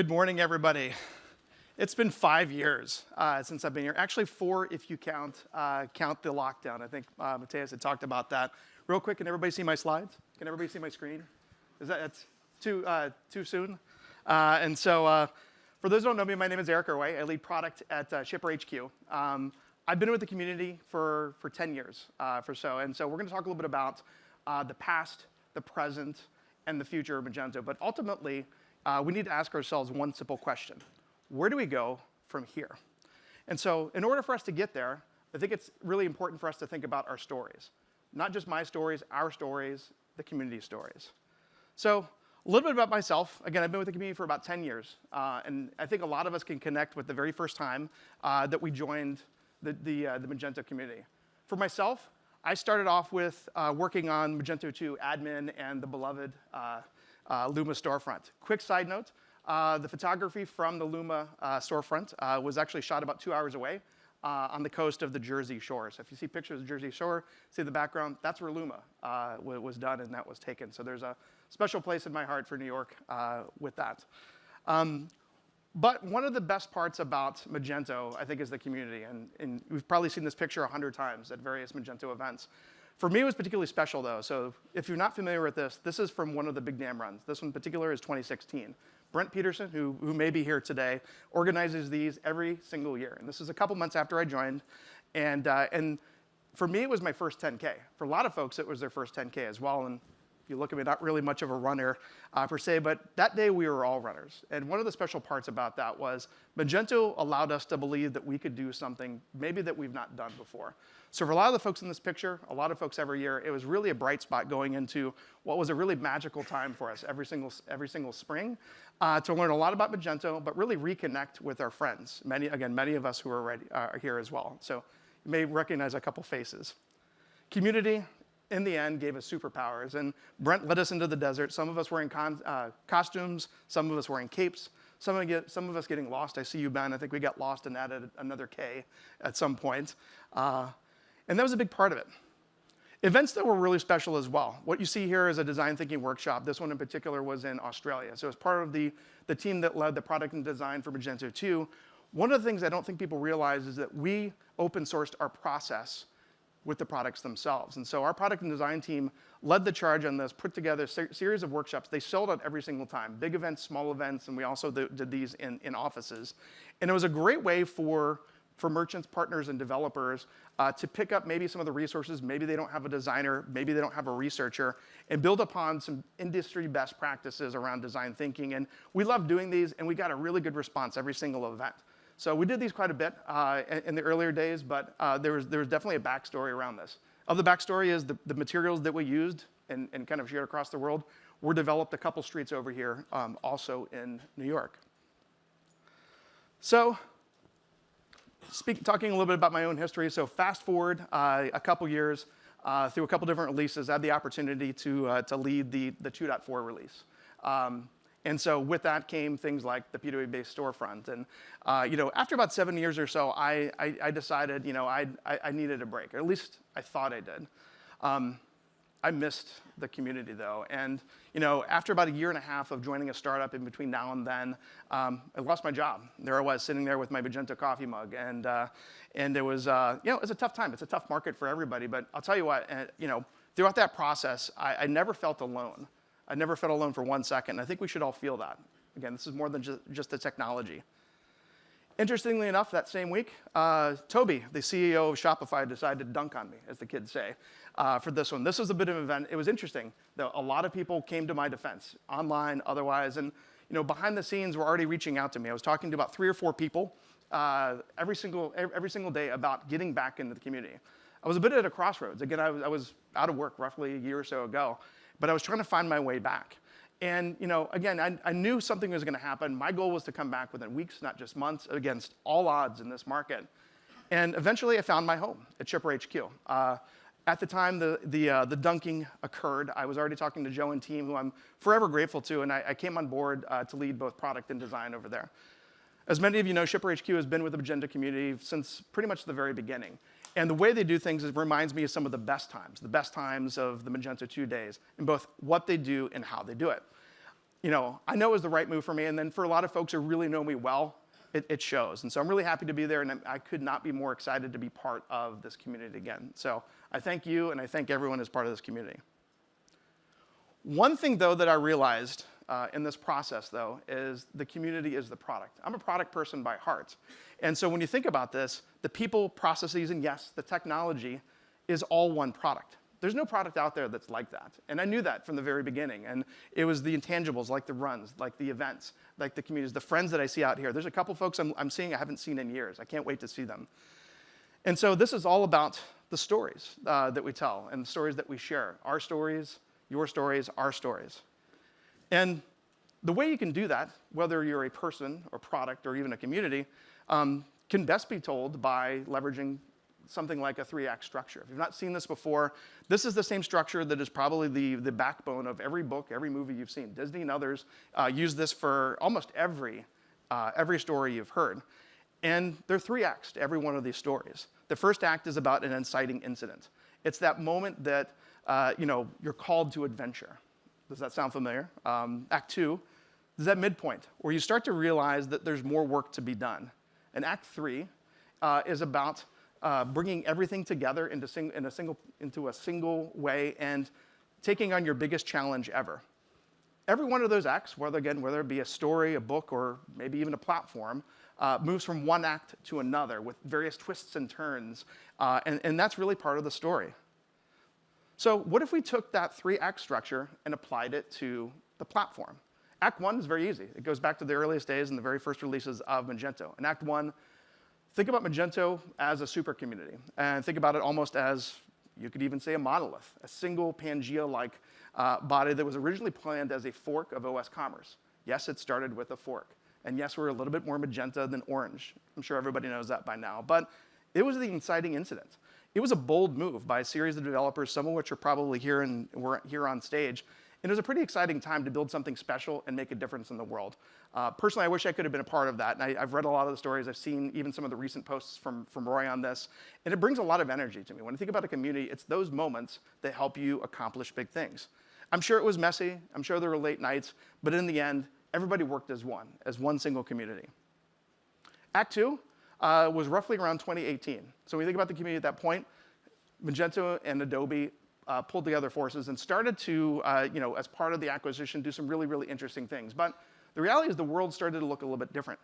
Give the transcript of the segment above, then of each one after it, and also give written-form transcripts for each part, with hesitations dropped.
Good morning, everybody. It's been 5 years since I've been here. Actually, 4 if you count the lockdown. I think Mateus had talked about that. Real quick, can everybody see my slides? Can everybody see my screen? That's too soon? For those who don't know me, my name is Erway. I lead product at ShipperHQ. I've been with the community for 10 years or so, and so we're going to talk a little bit about the past, the present, and the future of Magento. But ultimately, we need to ask ourselves one simple question. Where do we go from here? And so in order for us to get there, I think it's really important for us to think about our stories. Not just my stories, our stories, the community stories. So a little bit about myself. Again, I've been with the community for about 10 years. And I think a lot of us can connect with the very first time that we joined the Magento community. For myself, I started off with working on Magento 2 admin and the beloved Luma storefront. Quick side note, the photography from the Luma storefront was actually shot about 2 hours away on the coast of the Jersey Shore. So if you see pictures of the Jersey Shore, see the background, that's where Luma was done and that was taken. So there's a special place in my heart for New York with that. But one of the best parts about Magento, I think, is the community. And we've probably seen this picture 100 times at various Magento events. For me, it was particularly special, though. So if you're not familiar with this, this is from one of the big dam runs. This one in particular is 2016. Brent Peterson, who may be here today, organizes these every single year. And this is a couple months after I joined. And for me, it was my first 10K. For a lot of folks, it was their first 10K as well. And if you look at me, not really much of a runner per se, but that day we were all runners. And one of the special parts about that was Magento allowed us to believe that we could do something maybe that we've not done before. So for a lot of the folks in this picture, a lot of folks every year, it was really a bright spot going into what was a really magical time for us every single spring to learn a lot about Magento, but really reconnect with our friends. Many of us who are here as well. So you may recognize a couple faces. Community, in the end, gave us superpowers. And Brent led us into the desert. Some of us wearing costumes, some of us wearing capes, some of us getting lost. I see you, Ben. I think we got lost and added another K at some point. And that was a big part of it. Events that were really special as well. What you see here is a design thinking workshop. This one in particular was in Australia. So as part of the team that led the product and design for Magento 2, one of the things I don't think people realize is that we open sourced our process with the products themselves. And so our product and design team led the charge on this, put together a series of workshops. They sold out every single time, big events, small events, and we also did these in offices. And it was a great way for merchants, partners, and developers to pick up maybe some of the resources. Maybe they don't have a designer, maybe they don't have a researcher, and build upon some industry best practices around design thinking. And we loved doing these, and we got a really good response every single event. So we did these quite a bit in the earlier days, but there was definitely a backstory around this. Of the backstory is the materials that we used and kind of shared across the world were developed a couple streets over here, also in New York. So talking a little bit about my own history, so fast forward a couple years through a couple different releases, I had the opportunity to lead the 2.4 release. And so with that came things like the PWA-based storefront. And after about 7 years or so, I decided I needed a break, or at least I thought I did. I missed the community though, and after about 1.5 years of joining a startup in between now and then, I lost my job. There I was sitting there with my Magento coffee mug, and it was it was a tough time. It's a tough market for everybody, but I'll tell you what, throughout that process, I never felt alone. I never felt alone for 1 second. I think we should all feel that. Again, this is more than just the technology. Interestingly enough, that same week, Toby, the CEO of Shopify, decided to dunk on me, as the kids say, for this one. This was a bit of an event. It was interesting, though. A lot of people came to my defense, online, otherwise, and behind the scenes were already reaching out to me. I was talking to about 3 or 4 people every single day about getting back into the community. I was a bit at a crossroads. Again, I was out of work roughly 1 year or so ago, but I was trying to find my way back. And again, I knew something was going to happen. My goal was to come back within weeks, not just months, against all odds in this market. And eventually, I found my home at ShipperHQ. At the time the dunking occurred, I was already talking to Joe and team, who I'm forever grateful to, and I came on board to lead both product and design over there. As many of you know, ShipperHQ has been with the Magento community since pretty much the very beginning. And the way they do things reminds me of some of the best times of the Magento 2 days, in both what they do and how they do it. I know it was the right move for me. And then for a lot of folks who really know me well, it shows. And so I'm really happy to be there, and I could not be more excited to be part of this community again. So I thank you, and I thank everyone as part of this community. One thing, though, that I realized in this process, though, is the community is the product. I'm a product person by heart. And so when you think about this, the people, processes, and yes, the technology is all one product. There's no product out there that's like that. And I knew that from the very beginning. And it was the intangibles, like the runs, like the events, like the communities, the friends that I see out here. There's a couple folks I'm seeing I haven't seen in years. I can't wait to see them. And so this is all about the stories that we tell and the stories that we share. Our stories, your stories, our stories. And the way you can do that, whether you're a person or product or even a community, can best be told by leveraging something like a 3-act structure. If you've not seen this before, this is the same structure that is probably the backbone of every book, every movie you've seen. Disney and others use this for almost every story you've heard. And there are 3 acts to every one of these stories. The first act is about an inciting incident. It's that moment that you're called to adventure. Does that sound familiar? Act 2 is that midpoint where you start to realize that there's more work to be done. And Act 3 is about bringing everything together into a single way and taking on your biggest challenge ever. Every one of those acts, whether it be a story, a book, or maybe even a platform, moves from one act to another with various twists and turns, and that's really part of the story. So what if we took that 3-act structure and applied it to the platform? Act 1 is very easy. It goes back to the earliest days and the very first releases of Magento. In Act 1, think about Magento as a super community, and think about it almost as, you could even say, a monolith, a single Pangea-like body that was originally planned as a fork of OS Commerce. Yes, it started with a fork. And yes, we're a little bit more magenta than orange. I'm sure everybody knows that by now. But it was the inciting incident. It was a bold move by a series of developers, some of which are probably here and were here on stage. And it was a pretty exciting time to build something special and make a difference in the world. Personally, I wish I could have been a part of that. And I've read a lot of the stories. I've seen even some of the recent posts from Roy on this. And it brings a lot of energy to me. When I think about a community, it's those moments that help you accomplish big things. I'm sure it was messy. I'm sure there were late nights. But in the end, everybody worked as one single community. Act 2 was roughly around 2018. So when you think about the community at that point, Magento and Adobe pulled together forces and started to, as part of the acquisition, do some really, really interesting things. But the reality is the world started to look a little bit different.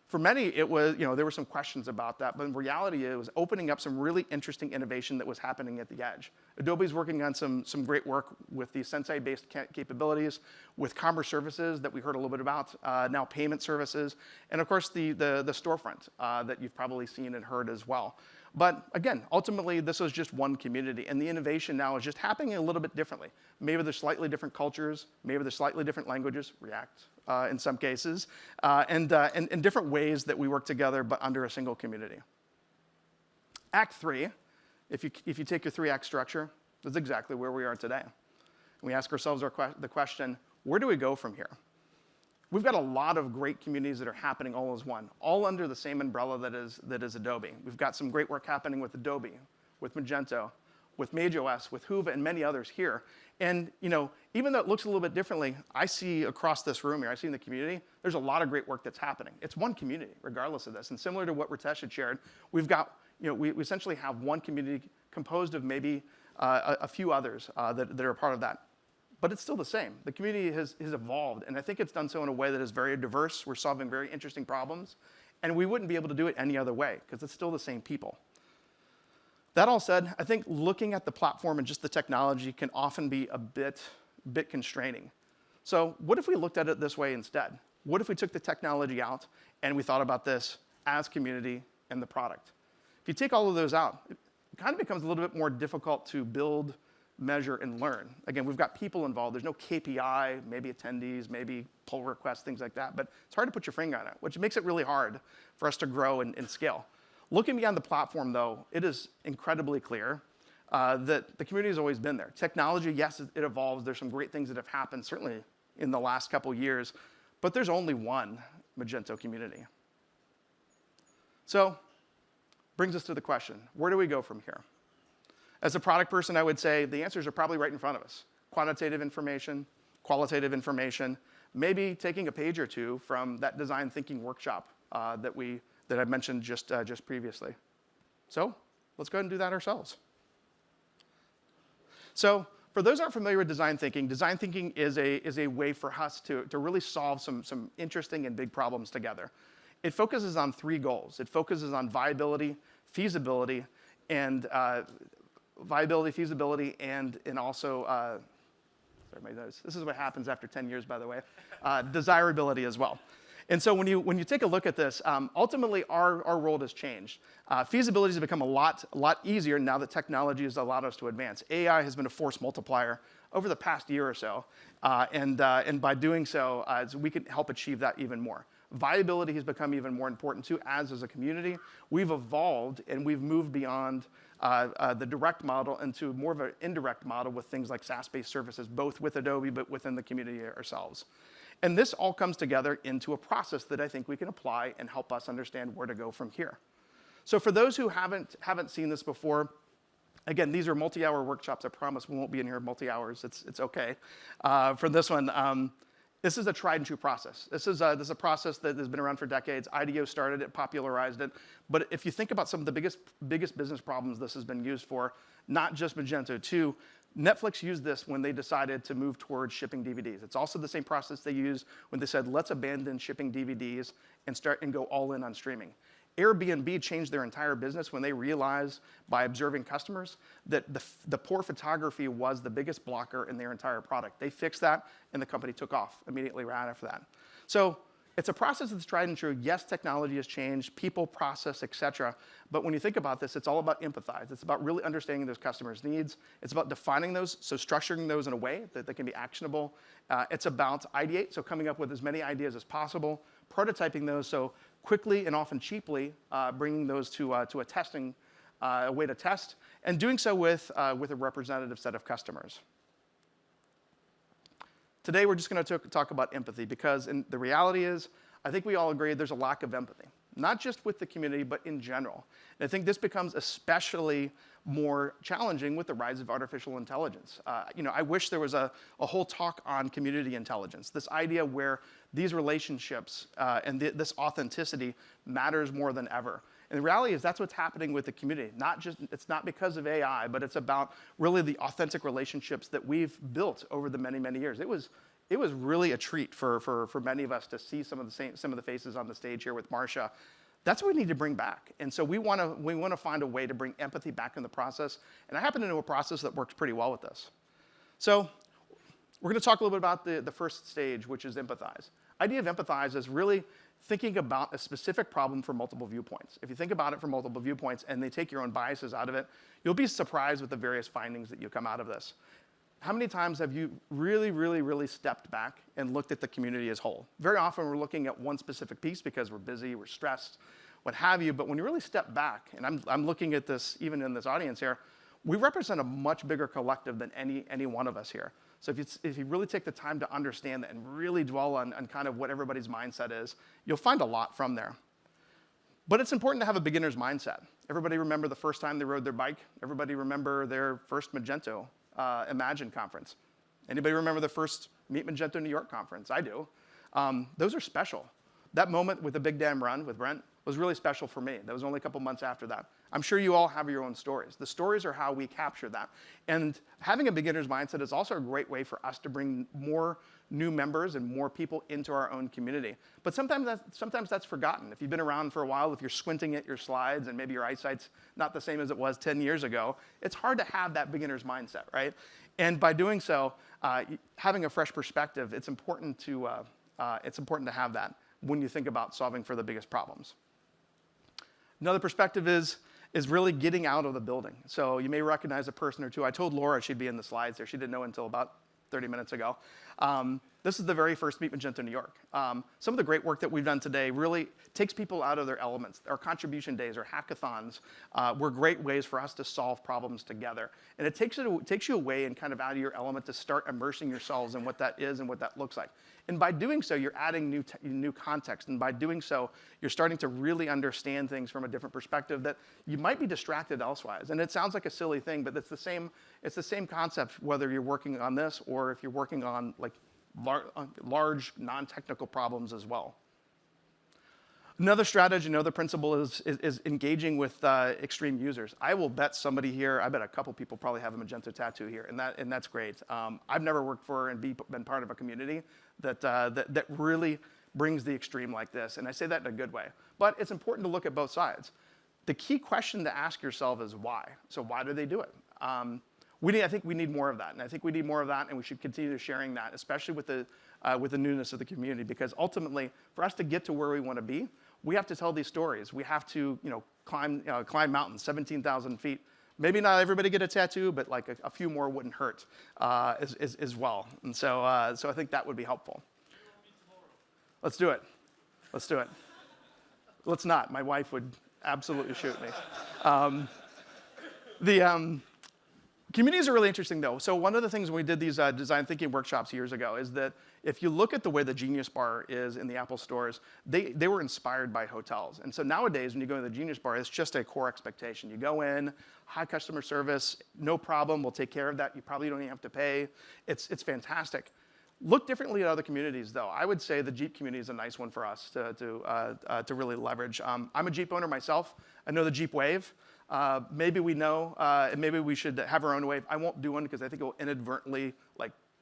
For many, it was, there were some questions about that, but in reality, it was opening up some really interesting innovation that was happening at the edge. Adobe's working on some great work with the Sensei-based capabilities, with commerce services that we heard a little bit about, now payment services, and of course the storefront that you've probably seen and heard as well. But again, ultimately, this was just one community, and the innovation now is just happening a little bit differently. Maybe there's slightly different cultures, maybe there's slightly different languages, React in some cases, and different ways that we work together, but under a single community. Act 3, if you take your 3-act structure, is exactly where we are today. And we ask ourselves the question, where do we go from here? We've got a lot of great communities that are happening all as one, all under the same umbrella that is Adobe. We've got some great work happening with Adobe, with Magento, with MageOS, with Hoova, and many others here. And even though it looks a little bit differently, I see across this room here, I see in the community, there's a lot of great work that's happening. It's one community, regardless of this. And similar to what Ritesh had shared, we've got, we essentially have one community composed of maybe a few others that are a part of that. But it's still the same. The community has evolved, and I think it's done so in a way that is very diverse. We're solving very interesting problems, and we wouldn't be able to do it any other way, because it's still the same people. That all said, I think looking at the platform and just the technology can often be a bit constraining. So what if we looked at it this way instead? What if we took the technology out, and we thought about this as community and the product? If you take all of those out, it kind of becomes a little bit more difficult to build, measure, and learn. Again, we've got people involved. There's no KPI, maybe attendees, maybe pull requests, things like that. But it's hard to put your finger on it, which makes it really hard for us to grow and scale. Looking beyond the platform, though, it is incredibly clear that the community has always been there. Technology, yes, it evolves. There's some great things that have happened, certainly in the last couple years. But there's only one Magento community. So, brings us to the question, where do we go from here? As a product person, I would say the answers are probably right in front of us. Quantitative information, qualitative information, maybe taking a page or two from that design thinking workshop that I mentioned just previously. So let's go ahead and do that ourselves. So for those who aren't familiar with design thinking is a way for us to really solve some interesting and big problems together. It focuses on 3 goals. It focuses on viability, feasibility, and also, sorry, my nose. This is what happens after 10 years, by the way, desirability as well. And so when you take a look at this, ultimately our world has changed. Feasibility has become a lot easier now that technology has allowed us to advance. AI has been a force multiplier over the past year or so, and by doing so, we can help achieve that even more. Viability has become even more important too, as a community. We've evolved and we've moved beyond the direct model into more of an indirect model with things like SaaS-based services, both with Adobe but within the community ourselves. And this all comes together into a process that I think we can apply and help us understand where to go from here. So for those who haven't seen this before, again, these are multi-hour workshops. I promise we won't be in here multi-hours. It's okay. For this one, this is a tried and true process. This is a process that has been around for decades. IDEO started it, popularized it. But if you think about some of the biggest business problems this has been used for, not just Magento too, Netflix used this when they decided to move towards shipping DVDs. It's also the same process they used when they said, let's abandon shipping DVDs and go all in on streaming. Airbnb changed their entire business when they realized by observing customers that the poor photography was the biggest blocker in their entire product. They fixed that, and the company took off immediately right after that. So it's a process that's tried and true. Yes, technology has changed, people, process, et cetera. But when you think about this, it's all about empathize. It's about really understanding those customers' needs. It's about defining those, so structuring those in a way that they can be actionable. It's about ideate, so coming up with as many ideas as possible, prototyping those, so quickly and often cheaply bringing those to a testing, a way to test, and doing so with a representative set of customers. Today, we're just going to talk about empathy because the reality is, I think we all agree there's a lack of empathy, not just with the community, but in general. And I think this becomes especially more challenging with the rise of artificial intelligence. I wish there was a whole talk on community intelligence, this idea where these relationships and this authenticity matters more than ever. And the reality is that's what's happening with the community. It's not because of AI, but it's about really the authentic relationships that we've built over the many, many years. It was really a treat for many of us to see some of the faces on the stage here with Marsha. That's what we need to bring back. And so we want to find a way to bring empathy back in the process. And I happen to know a process that works pretty well with this. So we're going to talk a little bit about the first stage, which is empathize. Idea of empathize is really thinking about a specific problem from multiple viewpoints. If you think about it from multiple viewpoints and they take your own biases out of it, you'll be surprised with the various findings that you come out of this. How many times have you really, really, really stepped back and looked at the community as a whole? Very often we're looking at one specific piece because we're busy, we're stressed, what have you, but when you really step back, and I'm looking at this even in this audience here, we represent a much bigger collective than any one of us here. So if you really take the time to understand that and really dwell on kind of what everybody's mindset is, you'll find a lot from there. But it's important to have a beginner's mindset. Everybody remember the first time they rode their bike? Everybody remember their first Magento Imagine conference? Anybody remember the first Meet Magento New York conference? I do. Those are special. That moment with the Big Damn Run with Brent was really special for me. That was only a couple months after that. I'm sure you all have your own stories. The stories are how we capture that. And having a beginner's mindset is also a great way for us to bring more new members and more people into our own community. But sometimes that's forgotten. If you've been around for a while, if you're squinting at your slides and maybe your eyesight's not the same as it was 10 years ago, it's hard to have that beginner's mindset, right? And by doing so, having a fresh perspective, it's important to have that when you think about solving for the biggest problems. Another perspective is really getting out of the building. So you may recognize a person or two. I told Laura she'd be in the slides there. She didn't know until about 30 minutes ago. This is the very first Meet Magento New York. Some of the great work that we've done today really takes people out of their elements. Our contribution days, our hackathons, were great ways for us to solve problems together. And it takes you away and kind of out of your element to start immersing yourselves in what that is and what that looks like. And by doing so, you're adding new context. And by doing so, you're starting to really understand things from a different perspective that you might be distracted elsewise. And it sounds like a silly thing, but it's the same concept whether you're working on this or if you're working on like large non-technical problems as well. Another strategy, another principle is engaging with extreme users. I will bet somebody here, I bet a couple people probably have a Magento tattoo here, and that's great. I've never worked for and been part of a community that really brings the extreme like this, and I say that in a good way. But it's important to look at both sides. The key question to ask yourself is why. So why do they do it? I think we need more of that, and I think we need more of that, and we should continue sharing that, especially with the newness of the community, because ultimately, for us to get to where we want to be, we have to tell these stories. We have to, climb mountains, 17,000 feet. Maybe not everybody get a tattoo, but like a few more wouldn't hurt as well. And so I think that would be helpful. Let's do it. Let's do it. Let's not. My wife would absolutely shoot me. Communities are really interesting, though. So one of the things when we did these design thinking workshops years ago is that if you look at the way the Genius Bar is in the Apple stores, they were inspired by hotels. And so nowadays, when you go to the Genius Bar, it's just a core expectation. You go in, high customer service, no problem, we'll take care of that. You probably don't even have to pay. It's fantastic. Look differently at other communities, though. I would say the Jeep community is a nice one for us to really leverage. I'm a Jeep owner myself. I know the Jeep Wave. Maybe we know, and maybe we should have our own wave. I won't do one because I think it will inadvertently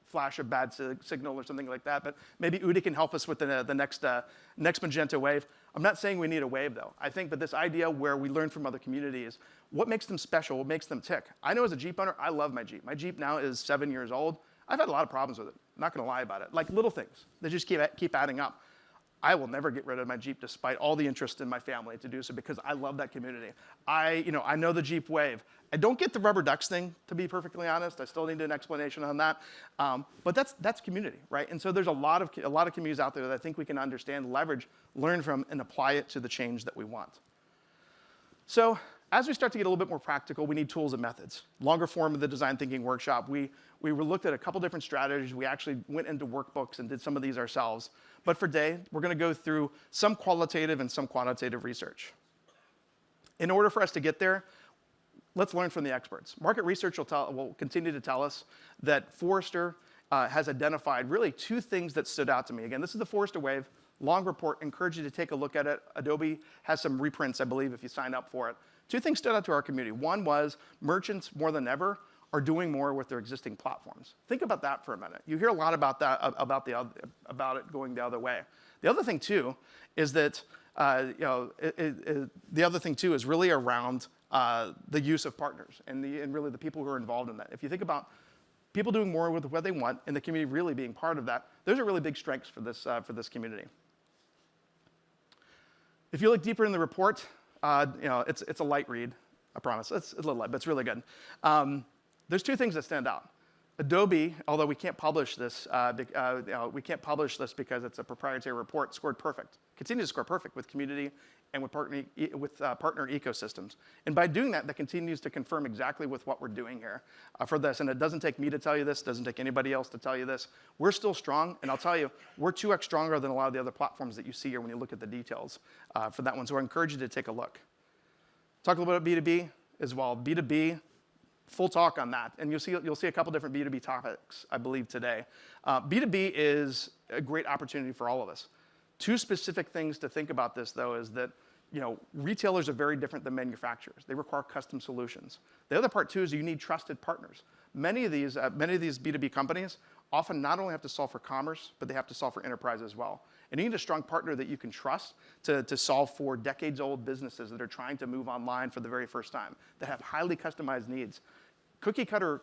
flash a bad signal or something like that. But maybe Udi can help us with the next Magento wave. I'm not saying we need a wave, though. I think that this idea where we learn from other communities, what makes them special, what makes them tick. I know as a Jeep owner, I love my Jeep. My Jeep now is 7 years old. I've had a lot of problems with it. I'm not going to lie about it. Like little things. They just keep adding up. I will never get rid of my Jeep despite all the interest in my family to do so because I love that community. I know the Jeep Wave. I don't get the rubber ducks thing, to be perfectly honest. I still need an explanation on that. But that's community, right? And so there's a lot of communities out there that I think we can understand, leverage, learn from, and apply it to the change that we want. So as we start to get a little bit more practical, we need tools and methods. Longer form of the design thinking workshop, we looked at a couple different strategies. We actually went into workbooks and did some of these ourselves. But for today, we're going to go through some qualitative and some quantitative research. In order for us to get there, let's learn from the experts. Market research will continue to tell us that Forrester has identified really two things that stood out to me. Again, this is the Forrester Wave, long report. Encourage you to take a look at it. Adobe has some reprints, I believe, if you sign up for it. Two things stood out to our community. One was merchants, more than ever, are doing more with their existing platforms. Think about that for a minute. You hear a lot about that, about it going the other way. The other thing too is that the other thing too is really around the use of partners and really the people who are involved in that. If you think about people doing more with what they want and the community really being part of that, those are really big strengths for this community. If you look deeper in the report, it's a light read. I promise. It's a little light, but it's really good. There's two things that stand out. Adobe, although we can't publish this, because it's a proprietary report, scored perfect. Continues to score perfect with community and with partner ecosystems. And by doing that, that continues to confirm exactly with what we're doing here for this. And it doesn't take me to tell you this. It doesn't take anybody else to tell you this. We're still strong, and I'll tell you, we're 2x stronger than a lot of the other platforms that you see here when you look at the details for that one. So I encourage you to take a look. Talk a little bit about B2B as well. B2B. Full talk on that, and you'll see a couple different B2B topics, I believe, today. B2B is a great opportunity for all of us. Two specific things to think about this, though, is that retailers are very different than manufacturers. They require custom solutions. The other part, too, is you need trusted partners. Many of these B2B companies often not only have to solve for commerce, but they have to solve for enterprise as well. And you need a strong partner that you can trust to solve for decades-old businesses that are trying to move online for the very first time, that have highly customized needs. Cookie cutter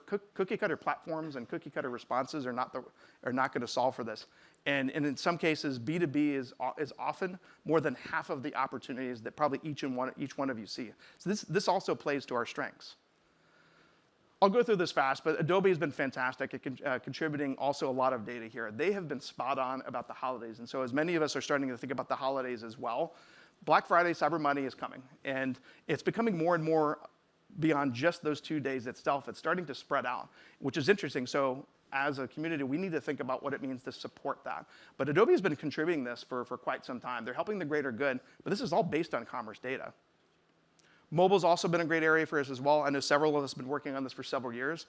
platforms and cookie cutter responses are not going to solve for this. And in some cases, B2B is often more than half of the opportunities that probably each one of you see. So this also plays to our strengths. I'll go through this fast, but Adobe has been fantastic at contributing also a lot of data here. They have been spot on about the holidays. And so as many of us are starting to think about the holidays as well, Black Friday, Cyber Monday is coming. And it's becoming more and more beyond just those 2 days itself. It's starting to spread out, which is interesting. So as a community, we need to think about what it means to support that. But Adobe has been contributing this for quite some time. They're helping the greater good, but this is all based on commerce data. Mobile's also been a great area for us as well. I know several of us have been working on this for several years.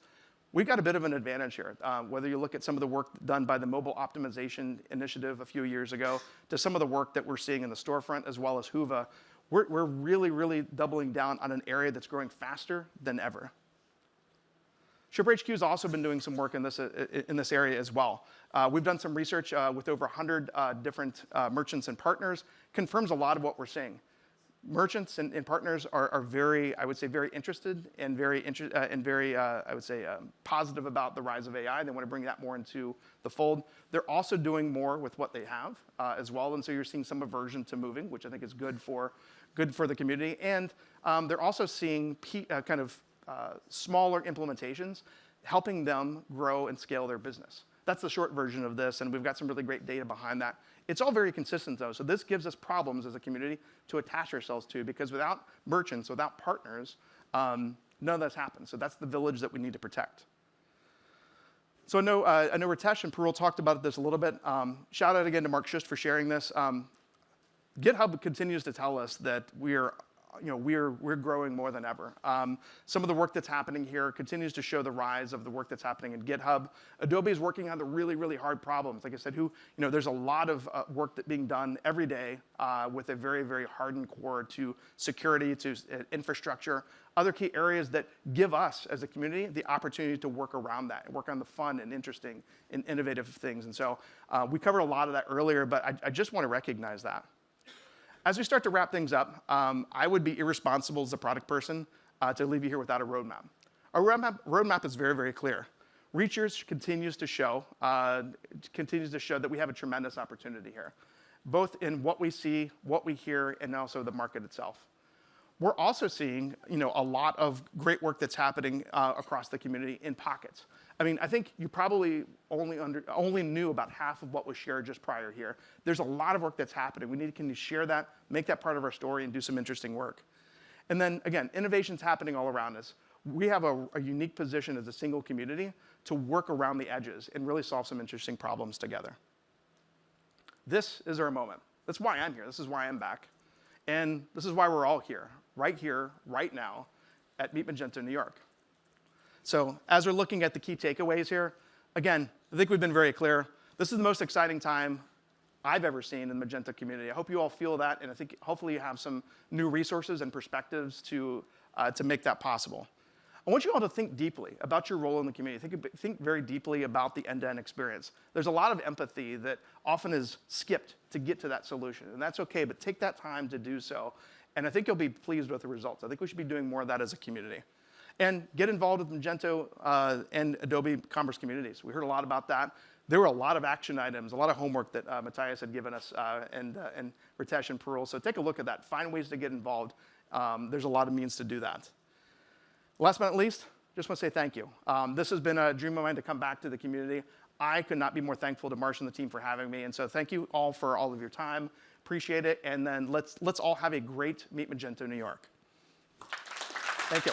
We've got a bit of an advantage here. Whether you look at some of the work done by the mobile optimization initiative a few years ago to some of the work that we're seeing in the storefront as well as Hoova, we're really, really doubling down on an area that's growing faster than ever. ShipperHQ has also been doing some work in this area as well. We've done some research with over 100 different merchants and partners, confirms a lot of what we're seeing. Merchants and partners are very, I would say, very interested and very, I would say, positive about the rise of AI. They want to bring that more into the fold. They're also doing more with what they have as well, and so you're seeing some aversion to moving, which I think is good for the community. And they're also seeing smaller implementations, helping them grow and scale their business. That's the short version of this, and we've got some really great data behind that. It's all very consistent, though, so this gives us problems as a community to attach ourselves to, because without merchants, without partners, none of this happens. So that's the village that we need to protect. So I know Ritesh and Parul talked about this a little bit. Shout out again to Mark Schust for sharing this. GitHub continues to tell us that we're growing more than ever. Some of the work that's happening here continues to show the rise of the work that's happening in GitHub. Adobe is working on the really, really hard problems. Like I said, there's a lot of work that's being done every day with a very, very hardened core to security, to infrastructure, other key areas that give us as a community the opportunity to work around that and work on the fun and interesting and innovative things. And so we covered a lot of that earlier, but I just want to recognize that. As we start to wrap things up, I would be irresponsible as a product person to leave you here without a roadmap. Our roadmap is very, very clear. Research continues to show that we have a tremendous opportunity here, both in what we see, what we hear, and also the market itself. We're also seeing a lot of great work that's happening across the community in pockets. I mean, I think you probably only knew about half of what was shared just prior here. There's a lot of work that's happening. We need to continue to share that, make that part of our story, and do some interesting work. And then, again, innovation's happening all around us. We have a unique position as a single community to work around the edges and really solve some interesting problems together. This is our moment. That's why I'm here. This is why I'm back. And this is why we're all here, right now, at Meet Magento New York. So as we're looking at the key takeaways here, again, I think we've been very clear. This is the most exciting time I've ever seen in the Magento community. I hope you all feel that, and I think hopefully you have some new resources and perspectives to make that possible. I want you all to think deeply about your role in the community. Think very deeply about the end-to-end experience. There's a lot of empathy that often is skipped to get to that solution, and that's okay, but take that time to do so, and I think you'll be pleased with the results. I think we should be doing more of that as a community. And get involved with Magento and Adobe Commerce communities. We heard a lot about that. There were a lot of action items, a lot of homework that Matthias had given us, and Ritesh and Parul. So take a look at that. Find ways to get involved. There's a lot of means to do that. Last but not least, just want to say thank you. This has been a dream of mine to come back to the community. I could not be more thankful to Marsh and the team for having me. And so thank you all for all of your time. Appreciate it. And then let's all have a great Meet Magento New York. Thank you.